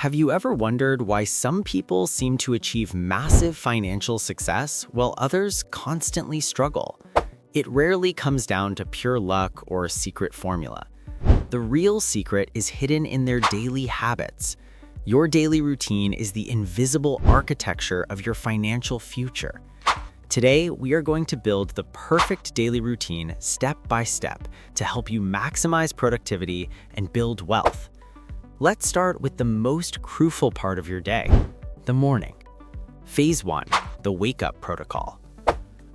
Have you ever wondered why some people seem to achieve massive financial success while others constantly struggle? It rarely comes down to pure luck or a secret formula. The real secret is hidden in their daily habits. Your daily routine is the invisible architecture of your financial future. Today, we are going to build the perfect daily routine step by step to help you maximize productivity and build wealth. Let's start with the most crucial part of your day, the morning. Phase 1, the wake-up protocol.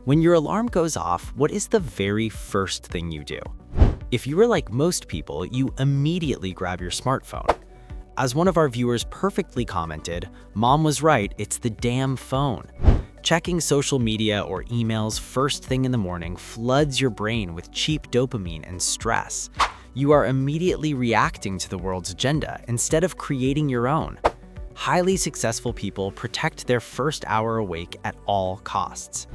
When your alarm goes off, what is the very first thing you do? If you are like most people, you immediately grab your smartphone. As one of our viewers perfectly commented, "Mom was right, it's the damn phone." Checking social media or emails first thing in the morning floods your brain with cheap dopamine and stress. You are immediately reacting to the world's agenda instead of creating your own. Highly successful people protect their first hour awake at all costs.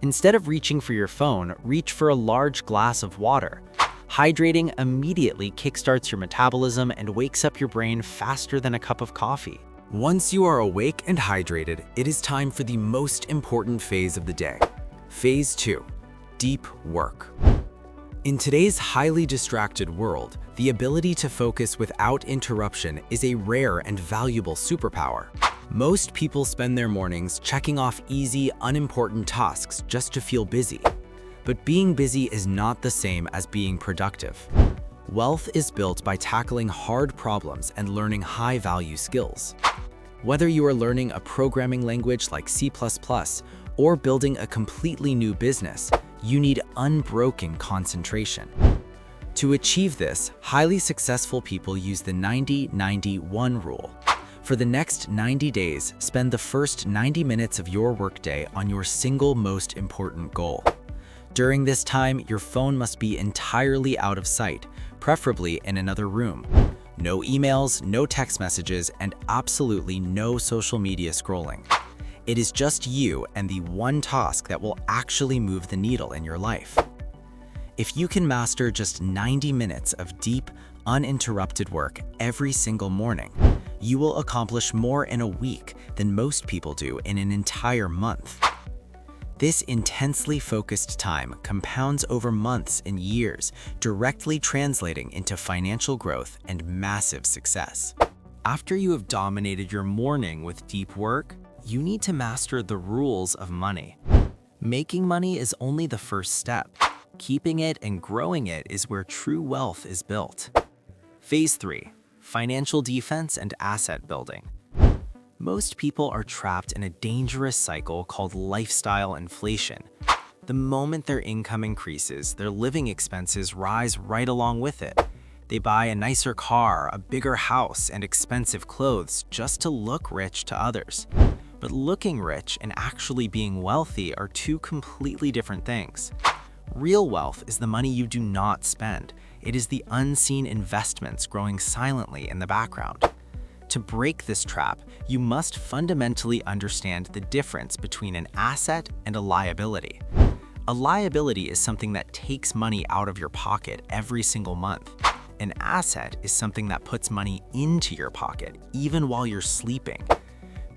Instead of reaching for your phone, reach for a large glass of water. Hydrating immediately kickstarts your metabolism and wakes up your brain faster than a cup of coffee. Once you are awake and hydrated, it is time for the most important phase of the day. Phase 2, deep work. In today's highly distracted world, the ability to focus without interruption is a rare and valuable superpower. Most people spend their mornings checking off easy, unimportant tasks just to feel busy. But being busy is not the same as being productive. Wealth is built by tackling hard problems and learning high-value skills. Whether you are learning a programming language like C++ or building a completely new business, you need unbroken concentration. To achieve this, highly successful people use the 90-90-1 rule. For the next 90 days, spend the first 90 minutes of your workday on your single most important goal. During this time, your phone must be entirely out of sight, preferably in another room. No emails, no text messages, and absolutely no social media scrolling. It is just you and the one task that will actually move the needle in your life. If you can master just 90 minutes of deep, uninterrupted work every single morning, you will accomplish more in a week than most people do in an entire month. This intensely focused time compounds over months and years, directly translating into financial growth and massive success. After you have dominated your morning with deep work, you need to master the rules of money. Making money is only the first step. Keeping it and growing it is where true wealth is built. Phase 3, financial defense and asset building. Most people are trapped in a dangerous cycle called lifestyle inflation. The moment their income increases, their living expenses rise right along with it. They buy a nicer car, a bigger house, and expensive clothes just to look rich to others. But looking rich and actually being wealthy are two completely different things. Real wealth is the money you do not spend. It is the unseen investments growing silently in the background. To break this trap, you must fundamentally understand the difference between an asset and a liability. A liability is something that takes money out of your pocket every single month. An asset is something that puts money into your pocket even while you're sleeping.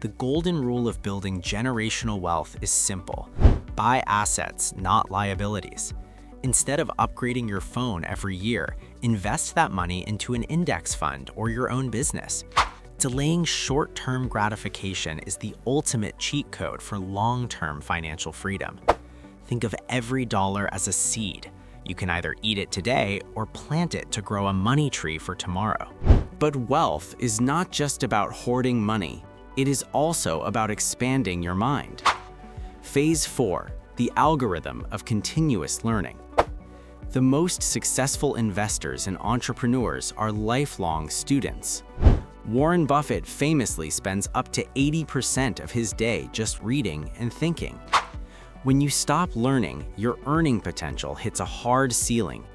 The golden rule of building generational wealth is simple. Buy assets, not liabilities. Instead of upgrading your phone every year, invest that money into an index fund or your own business. Delaying short-term gratification is the ultimate cheat code for long-term financial freedom. Think of every dollar as a seed. You can either eat it today or plant it to grow a money tree for tomorrow. But wealth is not just about hoarding money. It is also about expanding your mind. Phase 4, the algorithm of continuous learning. The most successful investors and entrepreneurs are lifelong students. Warren Buffett famously spends up to 80% of his day just reading and thinking. When you stop learning, your earning potential hits a hard ceiling.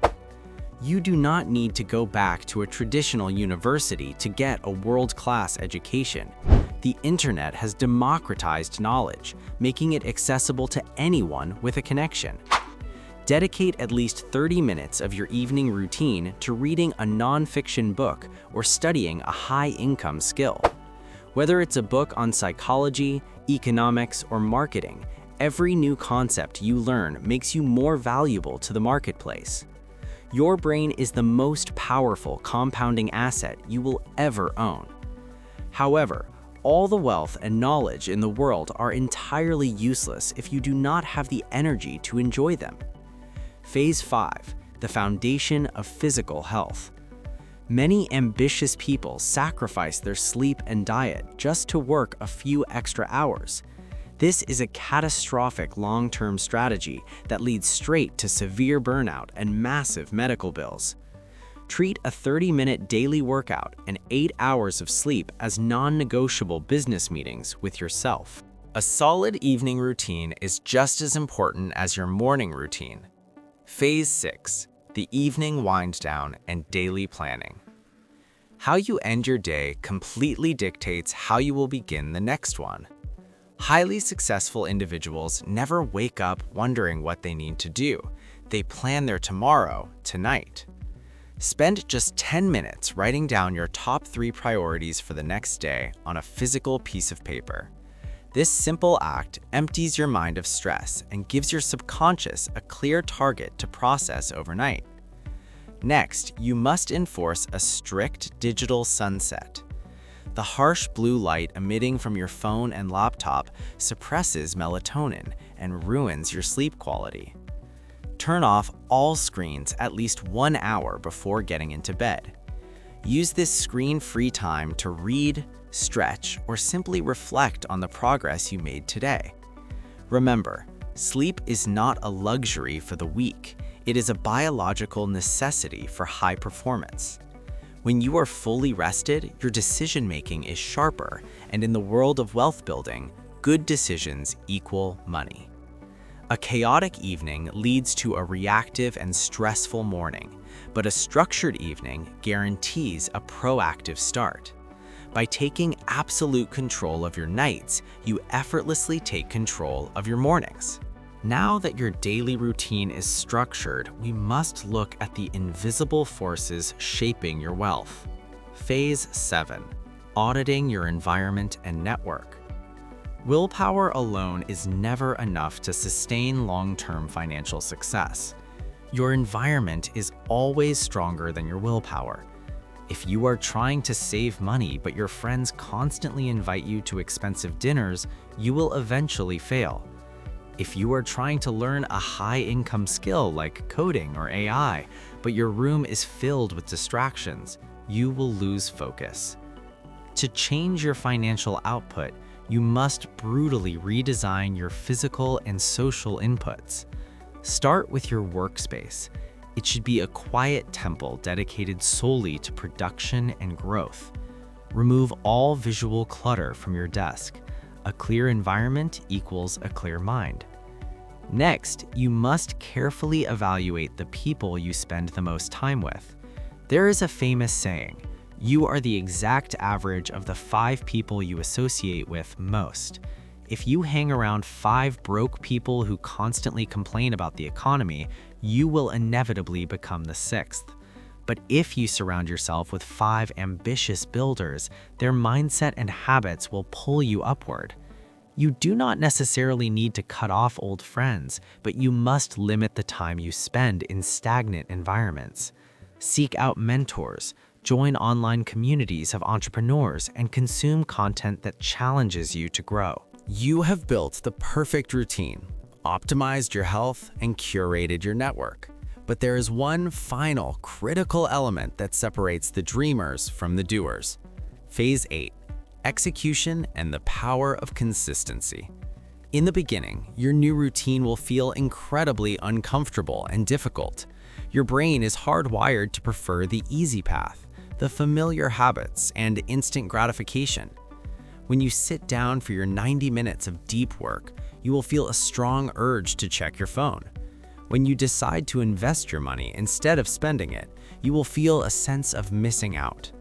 You do not need to go back to a traditional university to get a world-class education. The internet has democratized knowledge, making it accessible to anyone with a connection. Dedicate at least 30 minutes of your evening routine to reading a nonfiction book or studying a high-income skill. Whether it's a book on psychology, economics, or marketing, every new concept you learn makes you more valuable to the marketplace. Your brain is the most powerful compounding asset you will ever own. However, all the wealth and knowledge in the world are entirely useless if you do not have the energy to enjoy them. Phase 5, the foundation of physical health. Many ambitious people sacrifice their sleep and diet just to work a few extra hours. This is a catastrophic long-term strategy that leads straight to severe burnout and massive medical bills. Treat a 30-minute daily workout and 8 hours of sleep as non-negotiable business meetings with yourself. A solid evening routine is just as important as your morning routine. Phase 6, the evening wind down and daily planning. How you end your day completely dictates how you will begin the next one. Highly successful individuals never wake up wondering what they need to do. They plan their tomorrow tonight. Spend just 10 minutes writing down your top 3 priorities for the next day on a physical piece of paper. This simple act empties your mind of stress and gives your subconscious a clear target to process overnight. Next, you must enforce a strict digital sunset. The harsh blue light emitting from your phone and laptop suppresses melatonin and ruins your sleep quality. Turn off all screens at least 1 hour before getting into bed. Use this screen-free time to read, stretch, or simply reflect on the progress you made today. Remember, sleep is not a luxury for the weak. It is a biological necessity for high performance. When you are fully rested, your decision-making is sharper, and in the world of wealth building, good decisions equal money. A chaotic evening leads to a reactive and stressful morning, but a structured evening guarantees a proactive start. By taking absolute control of your nights, you effortlessly take control of your mornings. Now that your daily routine is structured, we must look at the invisible forces shaping your wealth. Phase 7, auditing your environment and network. Willpower alone is never enough to sustain long-term financial success. Your environment is always stronger than your willpower. If you are trying to save money but your friends constantly invite you to expensive dinners, you will eventually fail. If you are trying to learn a high-income skill like coding or AI, but your room is filled with distractions, you will lose focus. To change your financial output, you must brutally redesign your physical and social inputs. Start with your workspace. It should be a quiet temple dedicated solely to production and growth. Remove all visual clutter from your desk. A clear environment equals a clear mind. Next, you must carefully evaluate the people you spend the most time with. There is a famous saying, you are the exact average of the 5 people you associate with most. If you hang around 5 broke people who constantly complain about the economy, you will inevitably become the 6th. But if you surround yourself with 5 ambitious builders, their mindset and habits will pull you upward. You do not necessarily need to cut off old friends, but you must limit the time you spend in stagnant environments. Seek out mentors, join online communities of entrepreneurs, and consume content that challenges you to grow. You have built the perfect routine, optimized your health, and curated your network. But there is one final critical element that separates the dreamers from the doers. Phase 8, execution and the power of consistency. In the beginning, your new routine will feel incredibly uncomfortable and difficult. Your brain is hardwired to prefer the easy path, the familiar habits, and instant gratification. When you sit down for your 90 minutes of deep work, you will feel a strong urge to check your phone. When you decide to invest your money instead of spending it, you will feel a sense of missing out.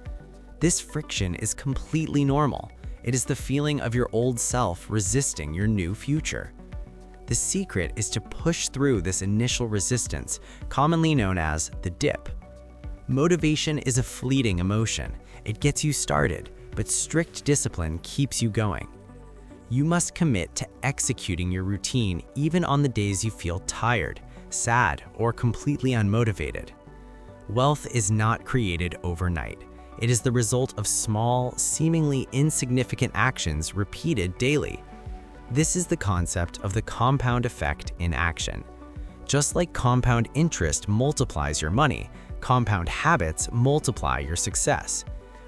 This friction is completely normal. It is the feeling of your old self resisting your new future. The secret is to push through this initial resistance, commonly known as the dip. Motivation is a fleeting emotion. It gets you started, but strict discipline keeps you going. You must commit to executing your routine even on the days you feel tired, sad, or completely unmotivated. Wealth is not created overnight. It is the result of small, seemingly insignificant actions repeated daily. This is the concept of the compound effect in action. Just like compound interest multiplies your money, compound habits multiply your success.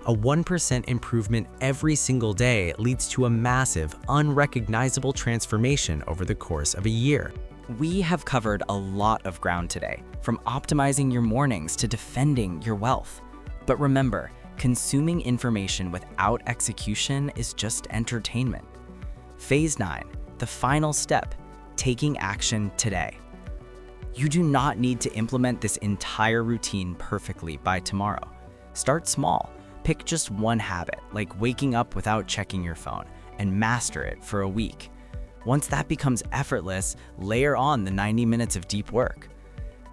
A 1% improvement every single day leads to a massive, unrecognizable transformation over the course of a year. We have covered a lot of ground today, from optimizing your mornings to defending your wealth. But remember, consuming information without execution is just entertainment. Phase 9, the final step, taking action today. You do not need to implement this entire routine perfectly by tomorrow. Start small. Pick just one habit, like waking up without checking your phone, and master it for a week. Once that becomes effortless, layer on the 90 minutes of deep work.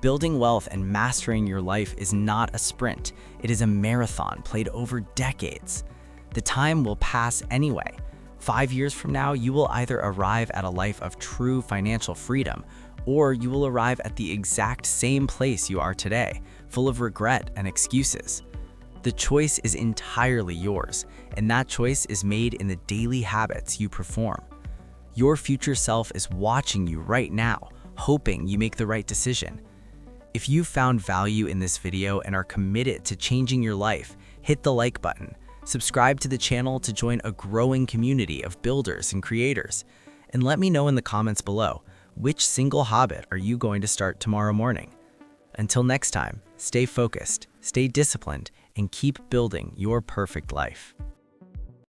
Building wealth and mastering your life is not a sprint. It is a marathon played over decades. The time will pass anyway. 5 years from now, you will either arrive at a life of true financial freedom, or you will arrive at the exact same place you are today, full of regret and excuses. The choice is entirely yours, and that choice is made in the daily habits you perform. Your future self is watching you right now, hoping you make the right decision. If you found value in this video and are committed to changing your life, hit the like button. Subscribe to the channel to join a growing community of builders and creators. And let me know in the comments below, which single habit are you going to start tomorrow morning? Until next time, stay focused, stay disciplined, and keep building your perfect life.